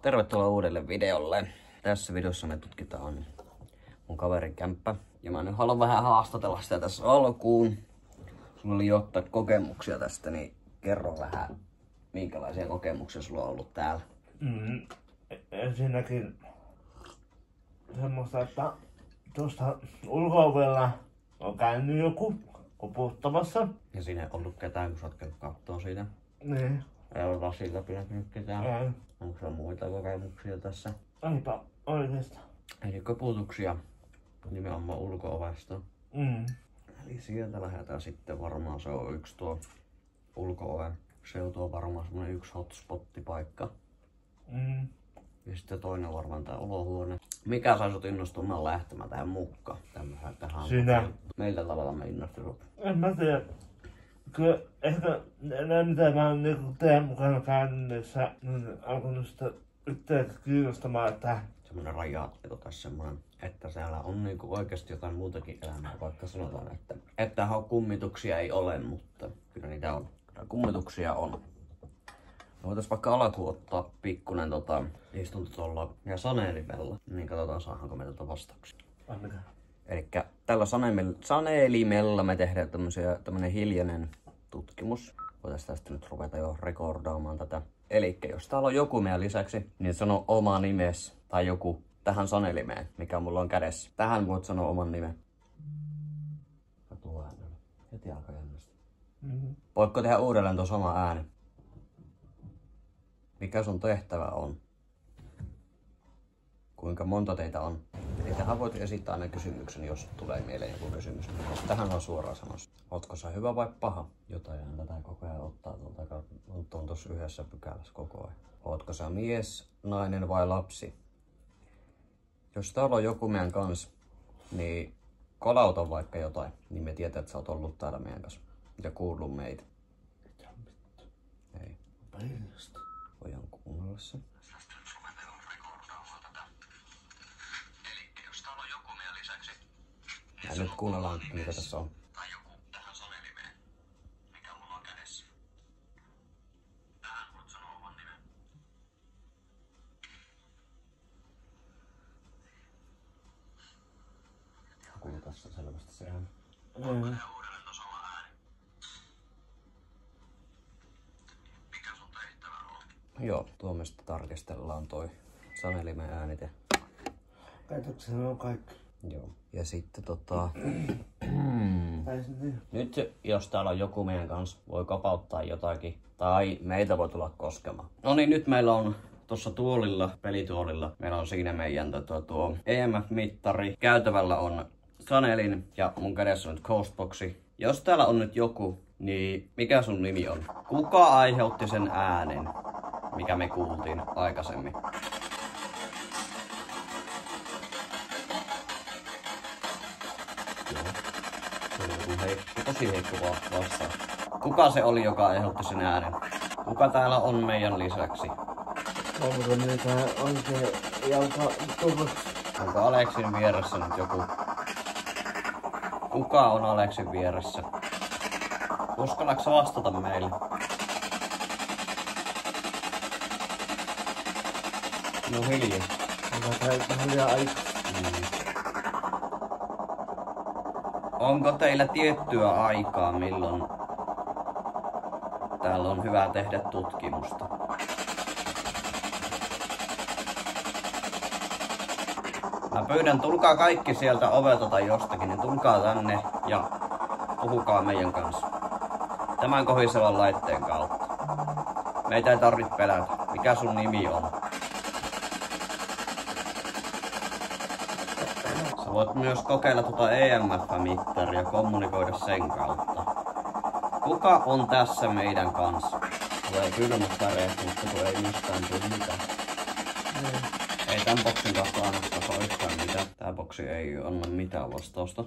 Tervetuloa uudelle videolle. Tässä videossa me tutkitaan mun kaverin kämppä. Ja mä nyt haluan vähän haastatella sitä tässä alkuun. Sulla oli ottaa kokemuksia tästä, niin kerro vähän, minkälaisia kokemuksia sulla on ollut täällä. Ensinnäkin semmoista, että tuosta ulko-ovella on käynyt joku koputtamassa. Ja siinä ei ollut ketään, kun sä oot käynyt kattoo siitä. Niin. Ei ole lasin läpi näkynyt ketään. Ei. Onko sulla muita kokemuksia tässä? Eipä oikeastaan. Eli koputuksia nimenomaan ulko-ovesta. Eli sieltä lähdetään sitten varmaan, se on yksi tuo ulko-oven. Se on varmaan semmonen yksi hotspottipaikka. Ja sitten toinen varmaan tää olohuone. Mikä sai sut innostumaan lähtemään tähän mukaan? Tähän Sinä. Meillä tavalla me innostut. En mä tiedä. Kyllä ehkä ne mitä mä oon niinku teidän mukana käynnissä, niin alkanut sitä itseäkin kiinnostamaan, että Semmonen rajaatteelu tai semmonen, että siellä on niinku oikeesti jotain muutakin elämää, vaikka sanotaan, että kummituksia ei ole, mutta kyllä niitä on. Kummituksia on. Voitais vaikka alkuun ottaa pikkunen istunto tuolla ja saneelimella, niin katsotaan saadaanko me vastauksia. Elikkä tällä saneelimella me tehdään tämmönen hiljainen tutkimus. Voitais tästä nyt ruveta jo rekordaamaan tätä. Elikkä jos täällä on joku meidän lisäksi, niin sano oma nimes tai joku tähän sanelimeen, mikä mulla on kädessä. Tähän voit sanoa oman nimen. Ja tuo äänellä. Heti alkaa jännästi. Voitko tehdä uudelleen tuon sama ääni? Mikä sun tehtävä on? Kuinka monta teitä on? Eli tähän voit esittää aina kysymyksen, jos tulee mieleen joku kysymys. Tähän on suoraan sanossa. Ootko sä hyvä vai paha? Jotain ääntä tää koko ajan ottaa tuolta. On tossa yhdessä pykälässä koko ajan. Ootko sä mies, nainen vai lapsi? Jos täällä on joku meidän kanssa, niin kolauta vaikka jotain, niin me tietää, että sä oot ollut täällä meidän kanssa. Ja kuullut meitä. Ei. painasta. Voidaan kuunnella se. Ja nyt kuunnellaan, mitä tässä on. Tai joku tähän sanelimeen, mikä mulla on kädessä. Tähän voit sanoa oman nimen. Kuuluu tässä selvästi se ääni. Uudelleen tuon sama ääni. Mikä sun tehtävä on? Joo, tuomesta tarkistellaan toi sanelimen äänite. Käytöksellä on kaikki. Joo. Ja sitten nyt jos täällä on joku meidän kanssa, voi kapauttaa jotakin. Tai meitä voi tulla koskemaan. No niin, nyt meillä on tuossa tuolilla, pelituolilla, meillä on siinä meidän tuo EMF-mittari. Käytävällä on sanelin ja mun kädessä on nyt Ghostboxi. Jos täällä on nyt joku, niin mikä sun nimi on? Kuka aiheutti sen äänen, mikä me kuultiin aikaisemmin? Tosi heikko vastaus. Kuka se oli, joka aiheutti sen äänen? Kuka täällä on meidän lisäksi? Onko niitä oikein jalka turvassa? Onko Aleksin vieressä nyt joku? Kuka on Aleksin vieressä? Uskallatko sä vastata meille? No hiljaa. Onko tää hiljaa aika? Onko teillä tiettyä aikaa, milloin täällä on hyvä tehdä tutkimusta? Mä pyydän, tulkaa kaikki sieltä ovelta tai jostakin, niin tulkaa tänne ja puhukaa meidän kanssa. Tämän kohisevan laitteen kautta. Meitä ei tarvitse pelätä. Mikä sun nimi on? Sä voit myös kokeilla tuota EMF-mittaria ja kommunikoida sen kautta. Kuka on tässä meidän kanssa? Tulee kylmät väreet, mutta kun ei mistään tule mitään. Ei tän boksin kanssa anna yhtään mitään. Tää boksi ei anna mitään vastausta.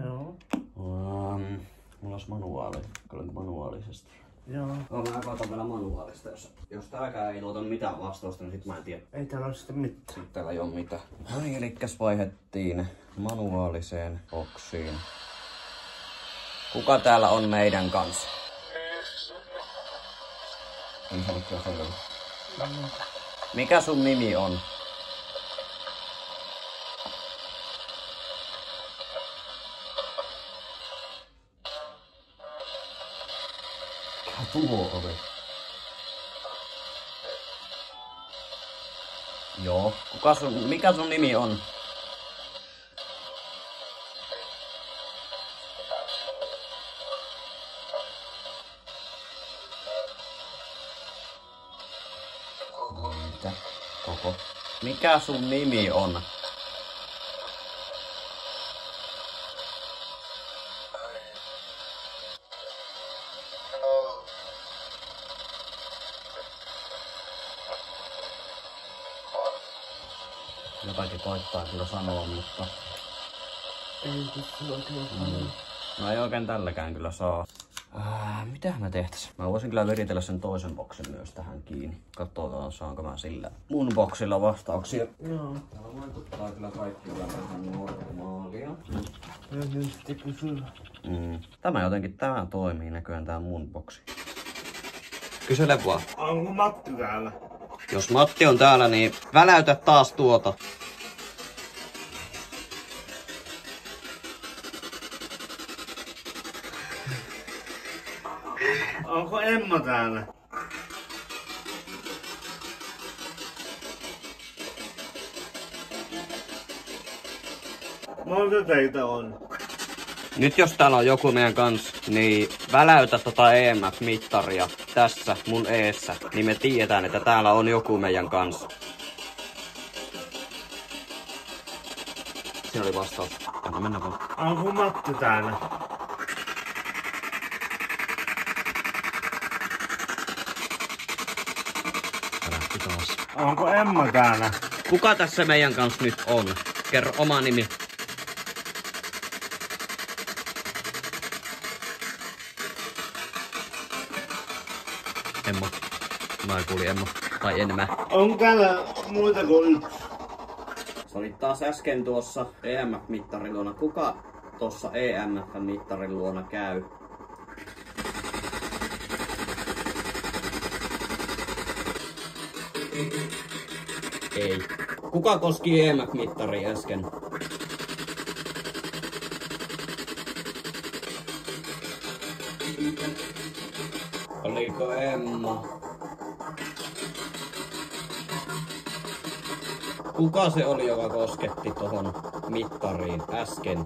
Joo. Mulla olisi manuaali. Kyllä manuaalisesti. Joo. Mä katson vielä manuaalista. Jos tääkään ei tuota mitään vastausta, niin sit mä en tiedä. Ei täällä ole sitten mitään. Sitten täällä ei oo mitään. No niin, elikkäs vaihdettiin manuaaliseen boksiin. Kuka täällä on meidän kanssa? En sanottua selvä. Mikä sun nimi on? Mikä tuo oli? Joo. Mikä sun nimi on? Mitä? Koko. Mikä sun nimi on? Jotakin koittaa kyllä sanoa, mutta... Ei pysty oikein sanoa. No ei oikein tälläkään kyllä saa. Mitä mä tehtäis? Mä voisin kyllä viritellä sen toisen boksin myös tähän kiinni. Katsotaan saanko mä sillä mun boksilla vastauksia. Joo. Täällä vaikuttaa kyllä kaikki vähän normaalia. Ja nyt sitten kysyä. Tämä toimii näköjään tää mun boksi. Kysele vaan. Onko Matti täällä? Jos Matti on täällä, niin väläytä taas tuota. Onko Emma täällä? Monta teitä on? Nyt jos täällä on joku meidän kanssa, niin väläytä tota EMF-mittaria tässä mun eessä, niin me tiedetään, että täällä on joku meidän kanssa. Siinä oli vastaus. Anna mennä vaan. Onko Matti täällä? Lähti taas. Onko Emma täällä? Kuka tässä meidän kanssa nyt on? Kerro oma nimi. Emma. Mä kuulin Emma. Tai enemmän. On täällä muita kuin yksi. Se oli taas äsken tuossa EMF-mittarin luona. Kuka tuossa EMF-mittarin luona käy? Ei. Kuka koski EMF-mittaria äsken? Oliko Emma? Kuka se oli, joka kosketti tohon mittariin äsken?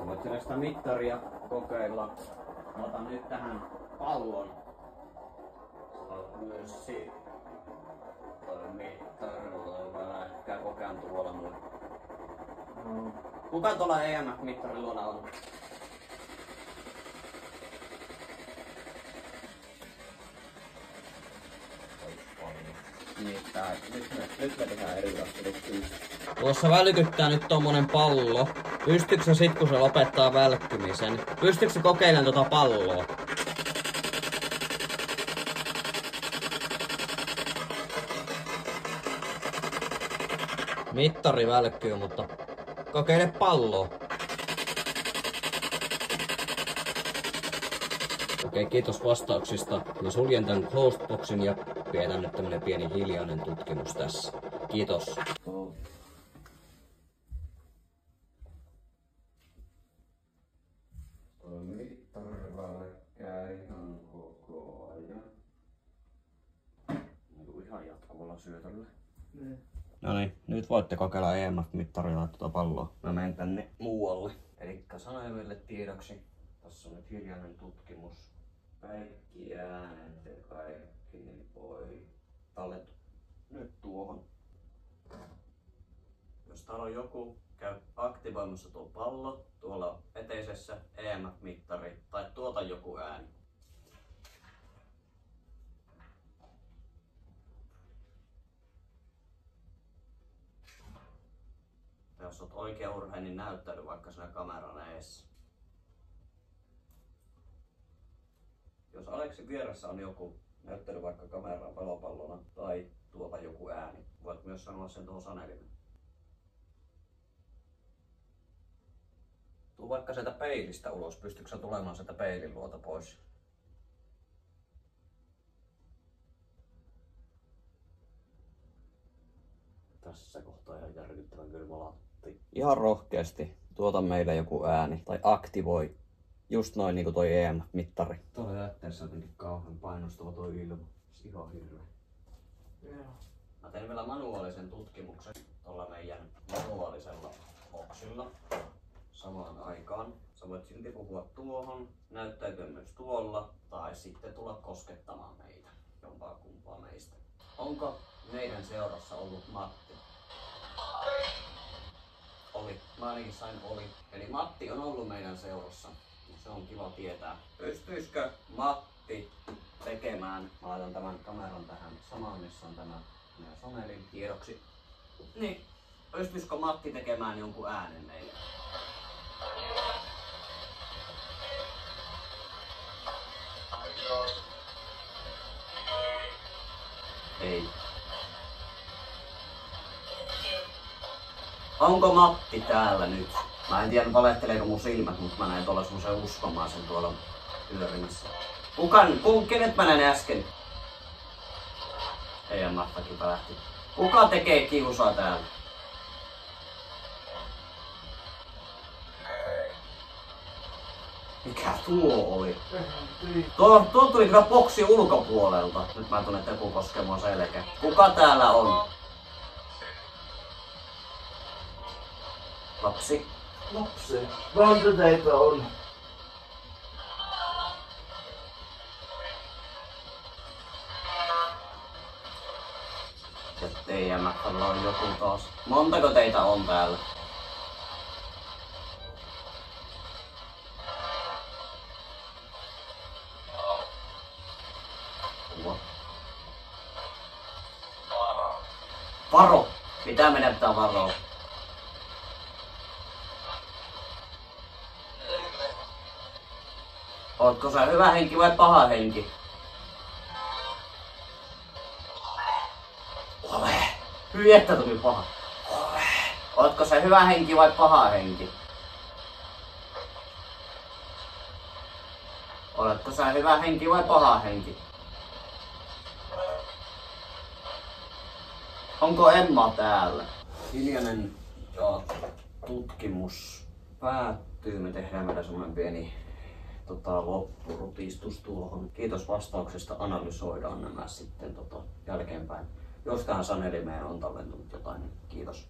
Voit sinä sitä mittaria kokeilla. Mä otan nyt tähän pallon. Saat myös toi mittarilla ehkä kokeen tuolla mulle. Kuka tuolla EMF-mittarin luona on? Niin, nyt me tehdään eri asioita. Tuossa välkyttää nyt tommonen pallo. Pystyykö se sit kun se lopettaa välkkymisen? Pystyykö se kokeilemaan tota palloa? Mittari välkkyy, mutta kokeile palloa. Okei, kiitos vastauksista. Mä suljen tän closed-boxin ja pidetään nyt tämmönen pieni hiljainen tutkimus tässä. Kiitos. Ihan jatkuvalla syötöllä. No niin, nyt voitte kokeilla EMF-mittarilla tuota palloa. Mä menen tänne muualle. Elikkä Sanelmille tiedoksi. Tässä on nyt hiljainen tutkimus. Kaikki äänet ja kaikki, niin voi tallettu nyt tuohon. Jos täällä on joku, käy aktivoimassa tuo pallo tuolla eteisessä EMF-mittari tai tuota joku ääni. Jos olet oikea urheilija, niin näyttäydy vaikka siinä kameran eessä. Jos Aleksin vieressä on joku, näyttäydy vaikka kameran palopallona tai tuota joku ääni. Voit myös sanoa sen tuohon Sanelille. Tuu vaikka sieltä peilistä ulos. Pystytkö sä tulemaan sieltä peilin luota pois? tässä kohtaa ihan järkyttävän kylmä latti. Ihan rohkeasti tuota meille joku ääni tai aktivoi just noin niinku toi EM-mittari. Tuolla jätteessä jotenkin kauhean painostava toi ilma. Ihan hirveä. Mä tein vielä manuaalisen tutkimuksen tuolla meidän manuaalisella boksilla samaan aikaan. Sä voit silti puhua tuohon, näyttäytyä myös tuolla tai sitten tulla koskettamaan meitä, jompaa kumpaa meistä. Onko meidän seurassa ollut Matti? Oli. Mä ainakin sain oli. Eli Matti on ollut meidän seurassa. Se on kiva tietää. Pystyisikö Matti tekemään? Mä laitan tämän kameran tähän samaan, missä on tämä Sonelin tiedoksi. Niin. Pystyisikö Matti tekemään jonkun äänen meille? Ei. Onko Matti täällä nyt? Mä en tiedä valehteleeko mun silmät, mutta mä näin tuolla semmosen uskomaisen tuolla pyörimässä. Kenet mä näin äsken? Ei Mattakin pälähti. Kuka tekee kiusaa täällä? Mikä tuo oli? Tuo tuli kyllä boksi ulkopuolelta. Nyt mä tunnen, että joku koskee mua selkä. Kuka täällä on? Lapsi. Lapsi. Monta teitä on? Ja TM:llä on joku taas. Montako teitä on täällä? Varo! Mitä meidän pitää varoa? Ootko sä hyvä henki vai paha henki? Ole! Hyi että tuli paha. Ole! Ootko sä hyvä henki vai paha henki? Oletko sä hyvä henki vai paha henki? Onko Emma täällä? Hiljainen tutkimus päättyy. Me tehdään vielä semmonen pieni loppurutistus tuohon. Kiitos vastauksesta. Analysoidaan nämä sitten jälkeenpäin. Jos tähän Sanelimeen on tallentunut jotain, niin kiitos.